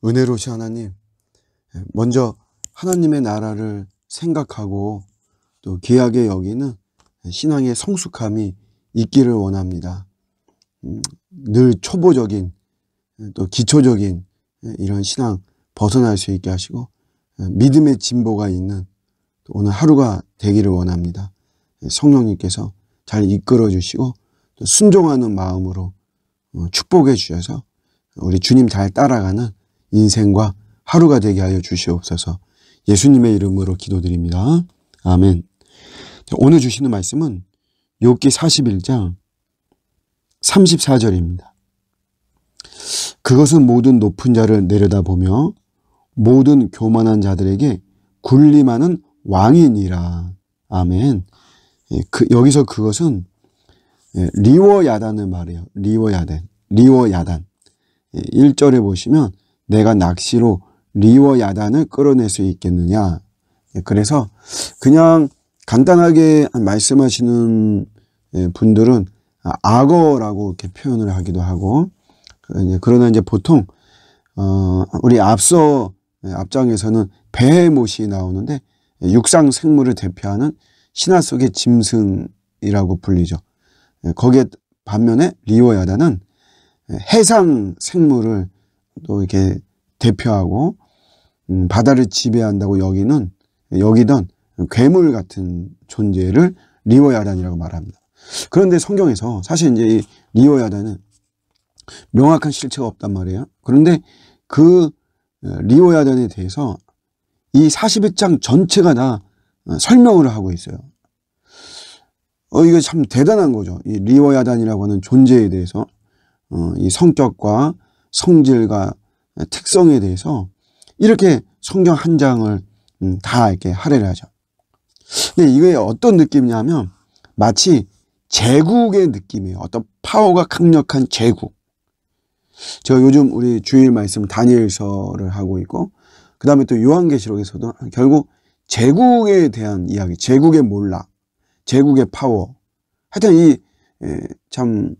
은혜로우신 하나님, 먼저 하나님의 나라를 생각하고 또 귀하게 여기는 신앙의 성숙함이 있기를 원합니다. 늘 초보적인 또 기초적인 이런 신앙 벗어날 수 있게 하시고 믿음의 진보가 있는 오늘 하루가 되기를 원합니다. 성령님께서 잘 이끌어 주시고 또 순종하는 마음으로 축복해 주셔서 우리 주님 잘 따라가는 인생과 하루가 되게 하여 주시옵소서. 예수님의 이름으로 기도드립니다. 아멘. 오늘 주시는 말씀은 욥기 41장 34절입니다. 그것은 모든 높은 자를 내려다보며 모든 교만한 자들에게 군림하는 왕이니라. 아멘. 여기서 그것은 리워야단을 말해요. 리워야단. 1절에 보시면 내가 낚시로 리워야단을 끌어낼 수 있겠느냐. 그래서 그냥 간단하게 말씀하시는 분들은 악어라고 이렇게 표현을 하기도 하고, 그러나 이제 보통 우리 앞장에서는 베헤못이 나오는데 육상 생물을 대표하는 신화 속의 짐승이라고 불리죠. 거기에 반면에 리워야단은 해상 생물을 또 이렇게 대표하고 바다를 지배한다고 여기던 괴물 같은 존재를 리워야단이라고 말합니다. 그런데 성경에서 사실 이제 이 리워야단은 명확한 실체가 없단 말이에요. 그런데 그 리워야단에 대해서 이 41장 전체가 다 설명을 하고 있어요. 이거 참 대단한 거죠. 이 리워야단이라고 하는 존재에 대해서 이 성격과 성질과 특성에 대해서 이렇게 성경 한 장을 다 이렇게 할애를 하죠. 근데 이게 어떤 느낌이냐면 마치 제국의 느낌이에요. 어떤 파워가 강력한 제국. 제가 요즘 우리 주일 말씀 다니엘서를 하고 있고, 그 다음에 또 요한계시록에서도 결국 제국에 대한 이야기, 제국의 몰락, 제국의 파워. 하여튼 참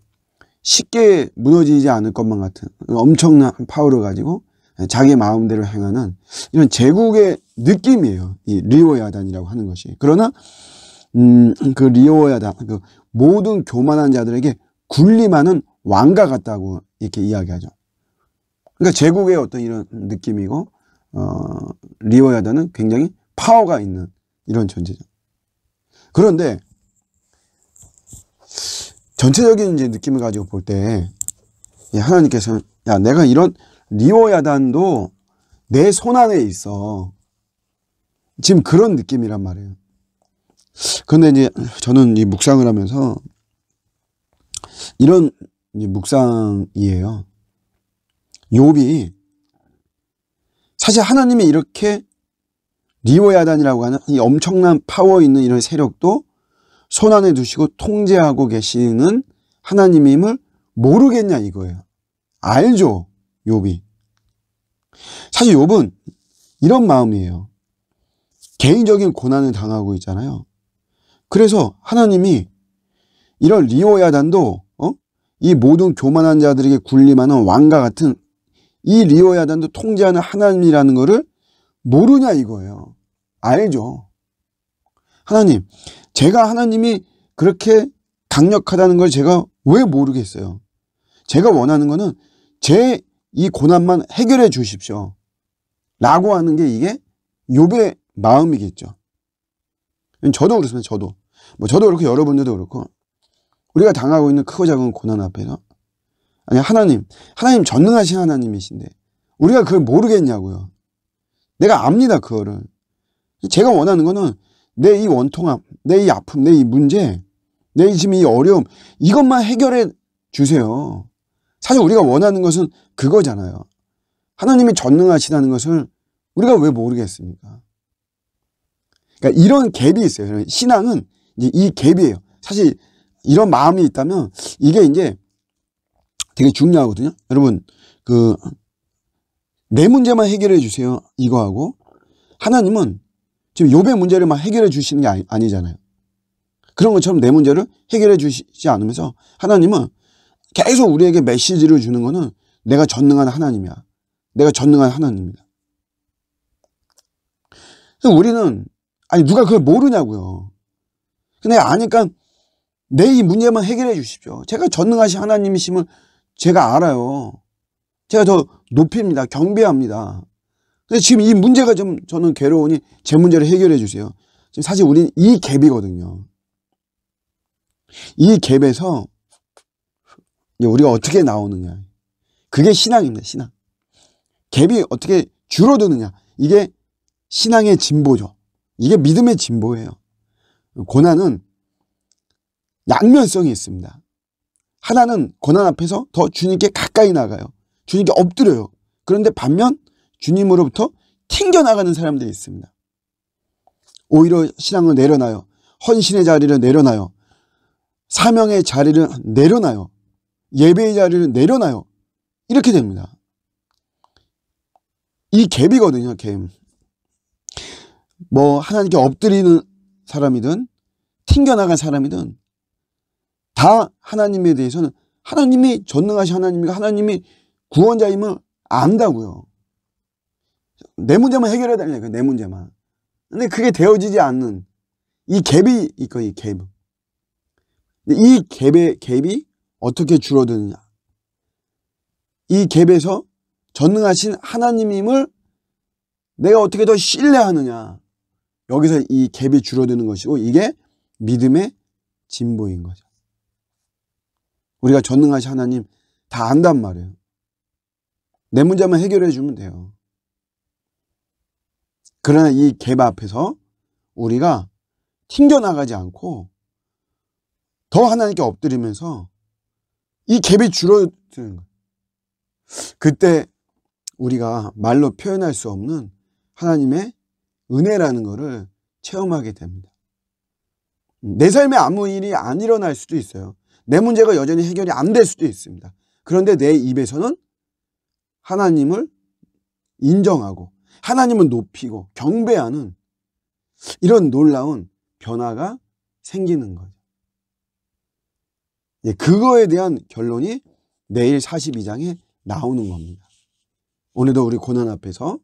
쉽게 무너지지 않을 것만 같은 엄청난 파워를 가지고 자기 마음대로 행하는 이런 제국의 느낌이에요. 이 리워야단이라고 하는 것이. 그러나 그 리워야단, 그 모든 교만한 자들에게 군림하는 왕과 같다고 이렇게 이야기하죠. 그러니까 제국의 어떤 이런 느낌이고, 리워야단은 굉장히 파워가 있는 이런 존재죠. 그런데 전체적인 이제 느낌을 가지고 볼 때 하나님께서는 야, 내가 이런 리워야단도 내 손 안에 있어. 지금 그런 느낌이란 말이에요. 그런데 이제 저는 이 묵상을 하면서 이런 이제 묵상이에요. 욥이 사실 하나님이 이렇게 리워야단이라고 하는 이 엄청난 파워 있는 이런 세력도 손 안에 두시고 통제하고 계시는 하나님임을 모르겠냐 이거예요. 알죠, 욥이. 사실 욥은 이런 마음이에요. 개인적인 고난을 당하고 있잖아요. 그래서 하나님이 이런 리워야단도 이 모든 교만한 자들에게 군림하는 왕과 같은 이 리워야단도 통제하는 하나님이라는 것을 모르냐 이거예요. 알죠. 하나님, 제가 하나님이 그렇게 강력하다는 걸 제가 왜 모르겠어요. 제가 원하는 거는 제 이 고난만 해결해 주십시오 라고 하는 게 이게 욥의 마음이겠죠. 저도 그렇습니다. 저도 그렇고 여러분들도 그렇고 우리가 당하고 있는 크고 작은 고난 앞에서 아니 하나님 전능하신 하나님이신데 우리가 그걸 모르겠냐고요. 내가 압니다. 그거를. 제가 원하는 거는 내 이 원통함, 내 이 아픔, 내 이 문제, 내 지금 이 어려움 이것만 해결해 주세요. 사실 우리가 원하는 것은 그거잖아요. 하나님이 전능하시다는 것을 우리가 왜 모르겠습니까? 그러니까 이런 갭이 있어요. 신앙은 이제 이 갭이에요. 사실 이런 마음이 있다면 이게 이제 되게 중요하거든요. 여러분, 내 문제만 해결해 주세요. 이거하고 하나님은 지금 욥의 문제를 막 해결해 주시는 게 아니잖아요. 그런 것처럼 내 문제를 해결해 주시지 않으면서 하나님은 계속 우리에게 메시지를 주는 거는 내가 전능한 하나님이야. 내가 전능한 하나님입니다. 우리는 누가 그걸 모르냐고요. 근데 아니까 내 이 문제만 해결해 주십시오. 제가 전능하신 하나님이심을 제가 알아요. 제가 더 높입니다. 경배합니다. 근데 지금 이 문제가 좀 저는 괴로우니 제 문제를 해결해 주세요. 지금 사실 우리는 이 갭이거든요. 이 갭에서 우리가 어떻게 나오느냐. 그게 신앙입니다. 신앙. 갭이 어떻게 줄어드느냐. 이게 신앙의 진보죠. 이게 믿음의 진보예요. 고난은 양면성이 있습니다. 하나는 고난 앞에서 더 주님께 가까이 나가요. 주님께 엎드려요. 그런데 반면 주님으로부터 튕겨나가는 사람들이 있습니다. 오히려 신앙을 내려놔요. 헌신의 자리를 내려놔요. 사명의 자리를 내려놔요. 예배의 자리를 내려놔요. 이렇게 됩니다. 이 갭이거든요. 갭. 하나님께 엎드리는 사람이든 튕겨나간 사람이든 다 하나님에 대해서는 하나님이 전능하신 하나님이고 하나님이 구원자임을 안다고요. 내 문제만 해결해야 되냐고요. 내 문제만. 근데 그게 되어지지 않는 이 갭이 있고, 이 갭. 이 갭이 어떻게 줄어드느냐. 이 갭에서 전능하신 하나님임을 내가 어떻게 더 신뢰하느냐. 여기서 이 갭이 줄어드는 것이고, 이게 믿음의 진보인 거죠. 우리가 전능하신 하나님 다 안단 말이에요. 내 문제만 해결해 주면 돼요. 그러나 이 갭 앞에서 우리가 튕겨나가지 않고 더 하나님께 엎드리면서 이 갭이 줄어드는 거예요. 그때 우리가 말로 표현할 수 없는 하나님의 은혜라는 것을 체험하게 됩니다. 내 삶에 아무 일이 안 일어날 수도 있어요. 내 문제가 여전히 해결이 안 될 수도 있습니다. 그런데 내 입에서는 하나님을 인정하고 하나님을 높이고 경배하는 이런 놀라운 변화가 생기는 거죠. 그거에 대한 결론이 내일 42장에 나오는 겁니다. 오늘도 우리 고난 앞에서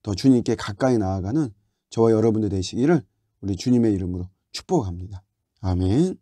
더 주님께 가까이 나아가는 저와 여러분들 되시기를 우리 주님의 이름으로 축복합니다. 아멘.